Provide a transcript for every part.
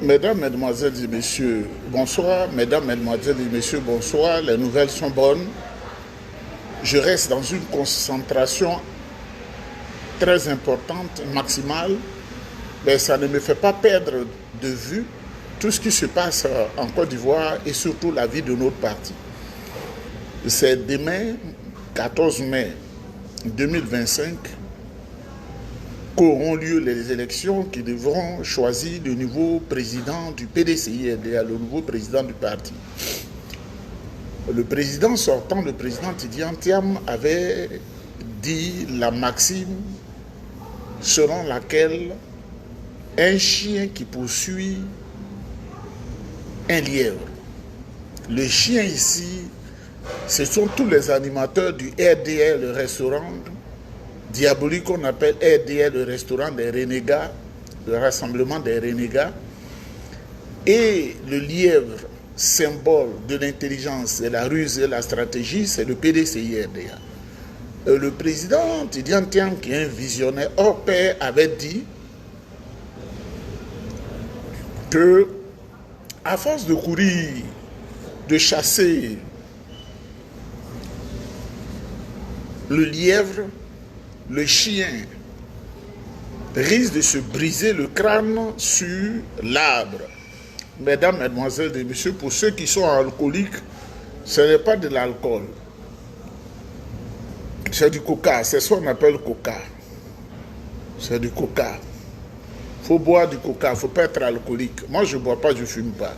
Mesdames, Mesdemoiselles et Messieurs, bonsoir. Mesdames, Mesdemoiselles et Messieurs, bonsoir. Les nouvelles sont bonnes. Je reste dans une concentration très importante, maximale, mais ça ne me fait pas perdre de vue tout ce qui se passe en Côte d'Ivoire et surtout la vie de notre parti. C'est demain, 14 mai 2025, qu'auront lieu les élections qui devront choisir le nouveau président du PDCI-RDA, le nouveau président du parti. Le président sortant, le président Tidiane Thiam, avait dit la maxime selon laquelle un chien qui poursuit un lièvre. Le chien ici, ce sont tous les animateurs du RDA, le restaurant diabolique qu'on appelle RDA, le restaurant des renégats, le rassemblement des renégats, et le lièvre, symbole de l'intelligence, de la ruse et de la stratégie, c'est le PDCI-RDA. Le président Tidiane Thiam, qui est un visionnaire hors pair, avait dit que, à force de courir, de chasser le lièvre, le chien risque de se briser le crâne sur l'arbre. Mesdames, Mesdemoiselles et Messieurs, pour ceux qui sont alcooliques, ce n'est pas de l'alcool. C'est du coca, c'est ce qu'on appelle coca. C'est du coca. Il faut boire du coca, il ne faut pas être alcoolique. Moi, je ne bois pas, je ne fume pas.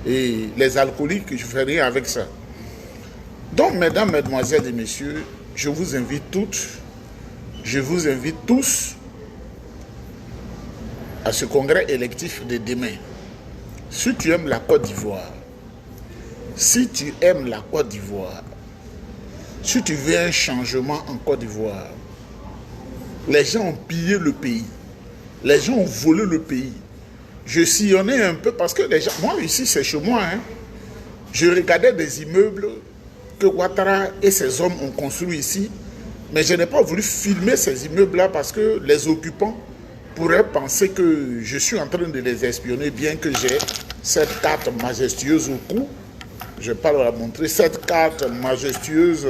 Et les alcooliques, je ne fais rien avec ça. Donc, mesdames, mesdemoiselles et messieurs, je vous invite toutes, je vous invite tous à ce congrès électif de demain. Si tu aimes la Côte d'Ivoire, si tu aimes la Côte d'Ivoire, si tu veux un changement en Côte d'Ivoire, les gens ont pillé le pays, les gens ont volé le pays. Je sillonnais un peu parce que les gens, moi ici c'est chez moi, hein, je regardais des immeubles que Ouattara et ses hommes ont construits ici, mais je n'ai pas voulu filmer ces immeubles-là parce que les occupants pourraient penser que je suis en train de les espionner, bien que j'ai cette carte majestueuse au cou. Je ne vais pas la montrer. Cette carte majestueuse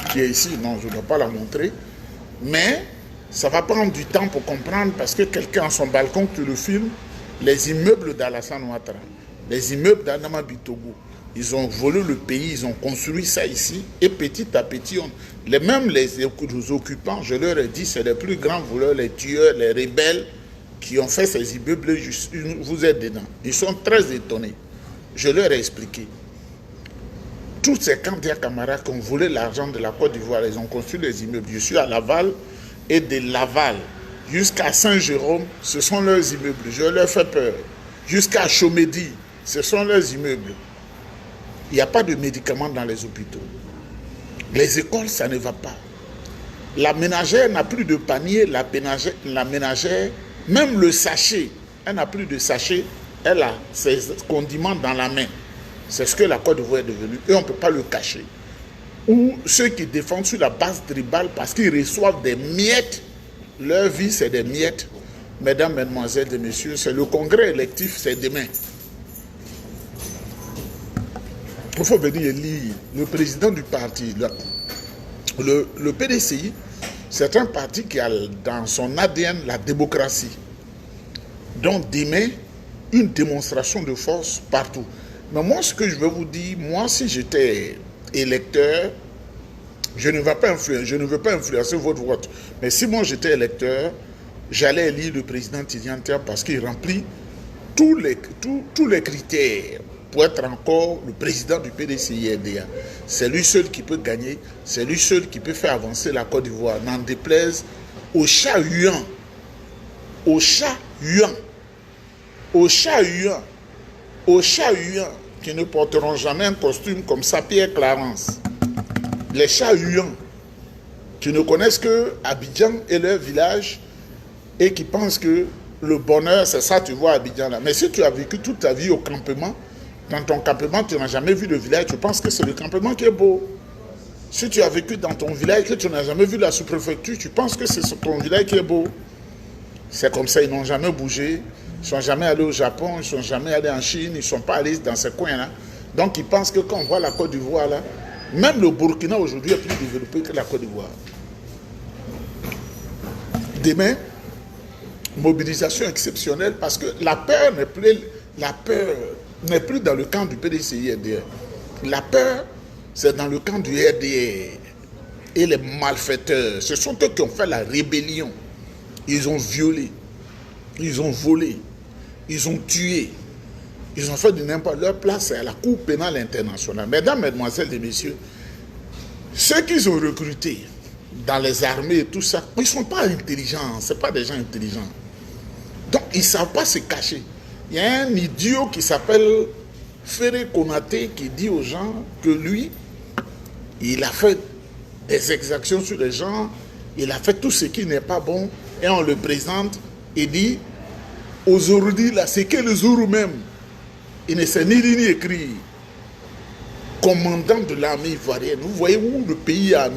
qui est ici, non, je ne dois pas la montrer. Mais ça va prendre du temps pour comprendre parce que quelqu'un à son balcon, tu le filmes, les immeubles d'Alassane Ouattara, les immeubles d'Adama Bitogo, ils ont volé le pays, ils ont construit ça ici, et petit à petit, même les occupants, je leur ai dit, c'est les plus grands voleurs, les tueurs, les rebelles qui ont fait ces immeubles, vous êtes dedans. Ils sont très étonnés. Je leur ai expliqué. Tous ces candidats camarades qui ont volé l'argent de la Côte d'Ivoire, ils ont construit les immeubles. Je suis à Laval, et de Laval jusqu'à Saint-Jérôme, ce sont leurs immeubles. Je leur fais peur. Jusqu'à Chomédy, ce sont leurs immeubles. Il n'y a pas de médicaments dans les hôpitaux. Les écoles, ça ne va pas. La ménagère n'a plus de panier, la ménagère, même le sachet, elle n'a plus de sachet, elle a ses condiments dans la main. C'est ce que la Côte d'Ivoire est devenue et on ne peut pas le cacher. Ou ceux qui défendent sur la base tribale parce qu'ils reçoivent des miettes, leur vie c'est des miettes. Mesdames, Mesdemoiselles et Messieurs, c'est le congrès électif, c'est demain. Il faut venir lire le président du parti. Le PDCI, c'est un parti qui a dans son ADN la démocratie. Donc demain, une démonstration de force partout. Mais moi, ce que je veux vous dire, moi, si j'étais électeur, je ne veux pas influencer votre vote. Mais si moi j'étais électeur, j'allais élire le président Tidiane Thiam parce qu'il remplit tous les critères pour être encore le président du PDCI-RDA. C'est lui seul qui peut gagner, c'est lui seul qui peut faire avancer la Côte d'Ivoire. N'en déplaise aux chats huants, aux chats huants, aux chats huants, aux chats huants qui ne porteront jamais un costume comme ça, Pierre Clarence. Les chats huants qui ne connaissent que Abidjan et leur village et qui pensent que le bonheur, c'est ça, tu vois Abidjan là. Mais si tu as vécu toute ta vie au campement, dans ton campement, tu n'as jamais vu le village, tu penses que c'est le campement qui est beau. Si tu as vécu dans ton village, que tu n'as jamais vu la sous-préfecture, tu penses que c'est ton village qui est beau. C'est comme ça, ils n'ont jamais bougé. Ils ne sont jamais allés au Japon, ils ne sont jamais allés en Chine, ils ne sont pas allés dans ces coins-là. Donc ils pensent que quand on voit la Côte d'Ivoire là, même le Burkina aujourd'hui est plus développé que la Côte d'Ivoire. Demain, mobilisation exceptionnelle parce que la peur n'est plus dans le camp du PDCI-RDR. La peur, c'est dans le camp du RDR. Et les malfaiteurs, ce sont eux qui ont fait la rébellion. Ils ont violé, ils ont volé, ils ont tué, ils ont fait du n'importe quoi. Leur place est à la Cour pénale internationale. Mesdames, mesdemoiselles et messieurs, ceux qu'ils ont recrutés dans les armées et tout ça, ils ne sont pas intelligents, ce ne sont pas des gens intelligents. Donc, ils ne savent pas se cacher. Il y a un idiot qui s'appelle Ferré Konaté qui dit aux gens que lui, il a fait des exactions sur les gens, il a fait tout ce qui n'est pas bon, et on le présente et dit, aujourd'hui, là, c'est que le jour même, il ne sait ni lire ni écrire, commandant de l'armée ivoirienne. Vous voyez où le pays a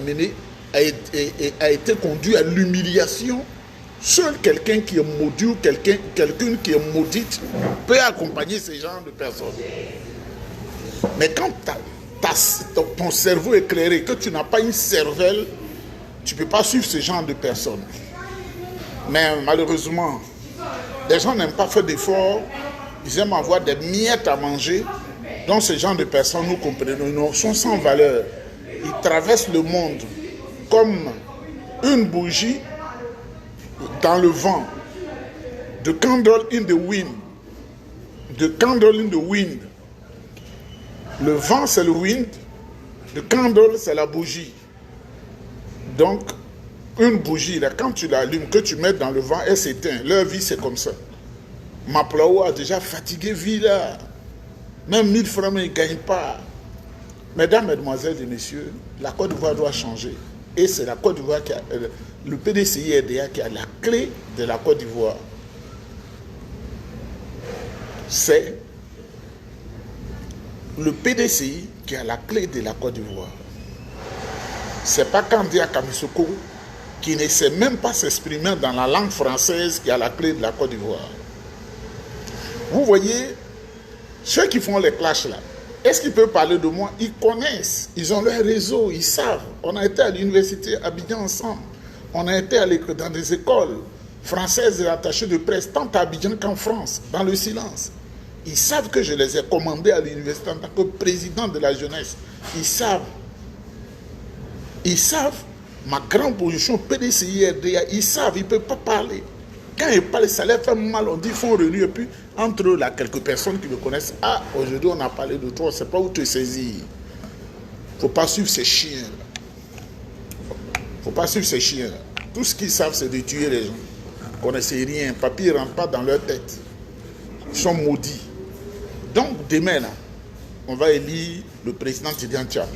été conduit à l'humiliation. Seul quelqu'un qui est maudit ou quelqu'un qui est maudite peut accompagner ce genre de personnes. Mais quand ton cerveau est éclairé, que tu n'as pas une cervelle, tu ne peux pas suivre ce genre de personnes. Mais malheureusement, les gens n'aiment pas faire d'efforts, ils aiment avoir des miettes à manger. Donc ce genre de personnes, nous comprenons, ils sont sans valeur. Ils traversent le monde comme une bougie dans le vent. The candle in the wind. The candle in the wind. Le vent, c'est le wind. The candle, c'est la bougie. Donc, une bougie, là, quand tu l'allumes, que tu mets dans le vent, elle s'éteint. Leur vie, c'est comme ça. Maplao a déjà fatigué vie là. Même 1000 francs, mais il ne gagne pas. Mesdames, mesdemoiselles et messieurs, la Côte d'Ivoire doit changer. Et c'est la Côte d'Ivoire qui a... Le PDCI-RDA qui a la clé de la Côte d'Ivoire. C'est le PDCI qui a la clé de la Côte d'Ivoire. C'est pas Kandia Kamisoko qui ne sait même pas s'exprimer dans la langue française qui a la clé de la Côte d'Ivoire. Vous voyez, ceux qui font les clashs là, est-ce qu'ils peuvent parler de moi? Ils connaissent, ils ont leur réseau, ils savent. On a été à l'université à Abidjan ensemble. On a été dans des écoles françaises et attachées de presse, tant à Abidjan qu'en France, dans le silence. Ils savent que je les ai commandés à l'université en tant que président de la jeunesse. Ils savent. Ils savent ma grande position PDCI-RDA. Ils savent, ils ne peuvent pas parler. Quand ils parlent, ça leur fait mal. On dit qu'ils font réunir. Et puis, entre eux, là, quelques personnes qui me connaissent. Ah, aujourd'hui, on a parlé de toi. On ne sait pas où te saisir. Il ne faut pas suivre ces chiens. Il ne faut pas suivre ces chiens. Tout ce qu'ils savent, c'est de tuer les gens. On ne sait rien. Papier ne rentre pas dans leur tête. Ils sont maudits. Donc, demain, là, on va élire le président Tidiane Tchad.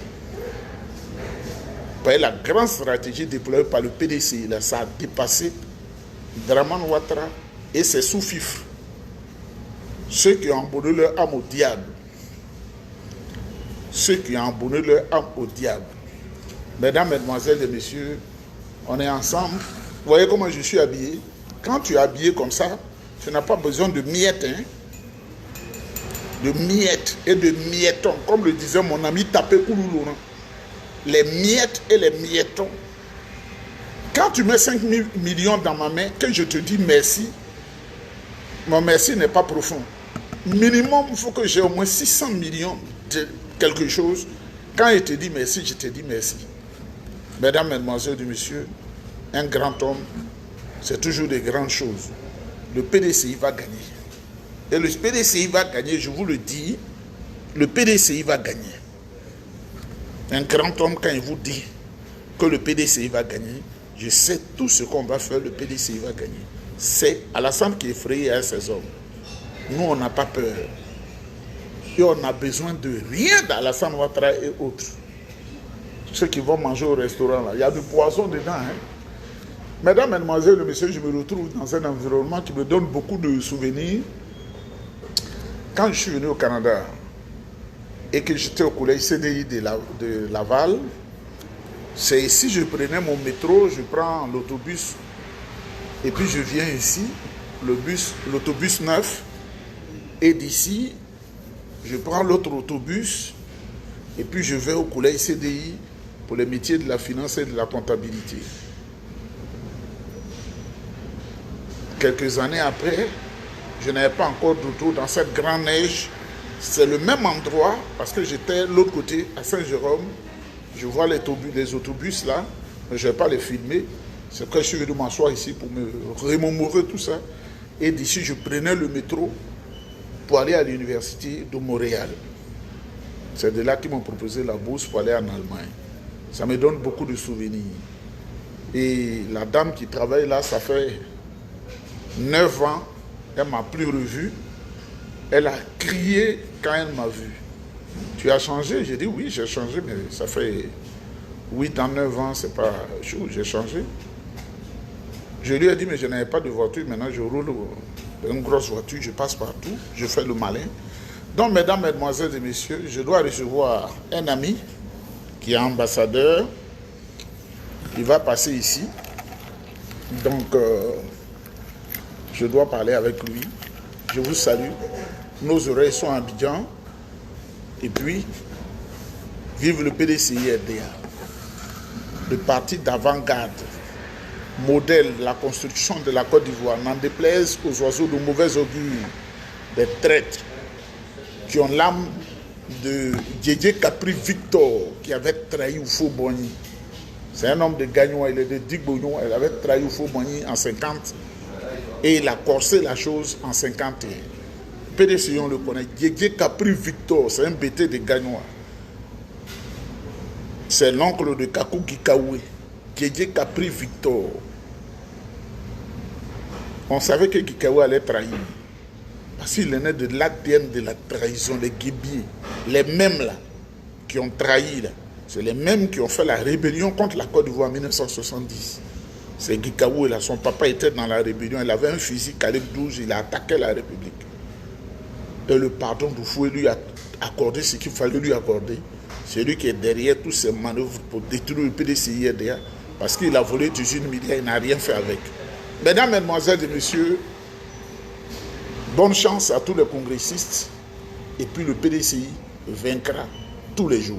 La grande stratégie déployée par le PDC, là, ça a dépassé Dramane Ouattara et ses sous-fifres. Ceux qui ont abonné leur âme au diable. Ceux qui ont abonné leur âme au diable. Mesdames, mesdemoiselles et messieurs, on est ensemble. Vous voyez comment je suis habillé? Quand tu es habillé comme ça, tu n'as pas besoin de miettes, hein? De miettes et de miettons. Comme le disait mon ami Tapé Kouloulou. Les miettes et les miettons. Quand tu mets 5 millions dans ma main, que je te dis merci, mon merci n'est pas profond. Minimum, il faut que j'ai au moins 600 millions de quelque chose. Quand je te dis merci, je te dis merci. Mesdames, mesdemoiselles et messieurs, un grand homme, c'est toujours des grandes choses. Le PDCI va gagner. Et le PDCI va gagner, je vous le dis, le PDCI va gagner. Un grand homme, quand il vous dit que le PDCI va gagner, je sais tout ce qu'on va faire, le PDCI va gagner. C'est Alassane qui est effrayé à ces hommes. Nous, on n'a pas peur. Et on a besoin de rien d'Alassane Ouattara et autres. Ceux qui vont manger au restaurant, là, il y a du poisson dedans. Hein? Mesdames, mesdemoiselles et messieurs, je me retrouve dans un environnement qui me donne beaucoup de souvenirs. Quand je suis venu au Canada, et que j'étais au collège CDI de Laval, c'est ici je prenais mon métro, je prends l'autobus et puis je viens ici l'autobus 9 et d'ici, je prends l'autre autobus et puis je vais au collège CDI pour les métiers de la finance et de la comptabilité. Quelques années après, je n'avais pas encore d'auto dans cette grande neige. C'est le même endroit parce que j'étais de l'autre côté à Saint-Jérôme. Je vois les autobus là, mais je ne vais pas les filmer. C'est que je suis venu m'asseoir ici pour me remémorer tout ça. Et d'ici, je prenais le métro pour aller à l'université de Montréal. C'est de là qu'ils m'ont proposé la bourse pour aller en Allemagne. Ça me donne beaucoup de souvenirs. Et la dame qui travaille là, ça fait 9 ans, elle ne m'a plus revu. Elle a crié quand elle m'a vu. Tu as changé? J'ai dit oui, j'ai changé, mais ça fait 8 ans, 9 ans, c'est pas chaud, j'ai changé. Je lui ai dit, mais je n'avais pas de voiture, maintenant je roule une grosse voiture, je passe partout, je fais le malin. Donc, mesdames, mesdemoiselles et messieurs, je dois recevoir un ami qui est ambassadeur. Il va passer ici. Donc, je dois parler avec lui. Je vous salue. Nos oreilles sont à Abidjan. Et puis, vive le PDCI-RDA. Le parti d'avant-garde, modèle de la construction de la Côte d'Ivoire, n'en déplaise aux oiseaux de mauvais augure, des traîtres qui ont l'âme de Djedje Capri Victor, qui avait trahi Oufo Boigny. C'est un homme de Gagnois, il est de Digbognon, il avait trahi Oufo Boigny en 50 et il a corsé la chose en 51. PDC, on le connaît, Djedje Capri Victor, c'est un BT de Gagnois. C'est l'oncle de Kakou Gikaoué, Djedje Capri Victor. On savait que Gikaoué allait trahir. Parce qu'il est né de l'ADN de la trahison, les guébiers, les mêmes là, qui ont trahi là. C'est les mêmes qui ont fait la rébellion contre la Côte d'Ivoire en 1970. C'est Gikaoué là, son papa était dans la rébellion, il avait un fusil calibre 12, il a attaqué la République. Et le pardon d'Oufoué lui a accordé ce qu'il fallait lui accorder. C'est lui qui est derrière toutes ces manœuvres pour détruire le PDCI-RDA, parce qu'il a volé 18 milliards, il n'a rien fait avec. Mesdames, mesdemoiselles et messieurs, bonne chance à tous les congressistes et puis le PDCI vaincra tous les jours.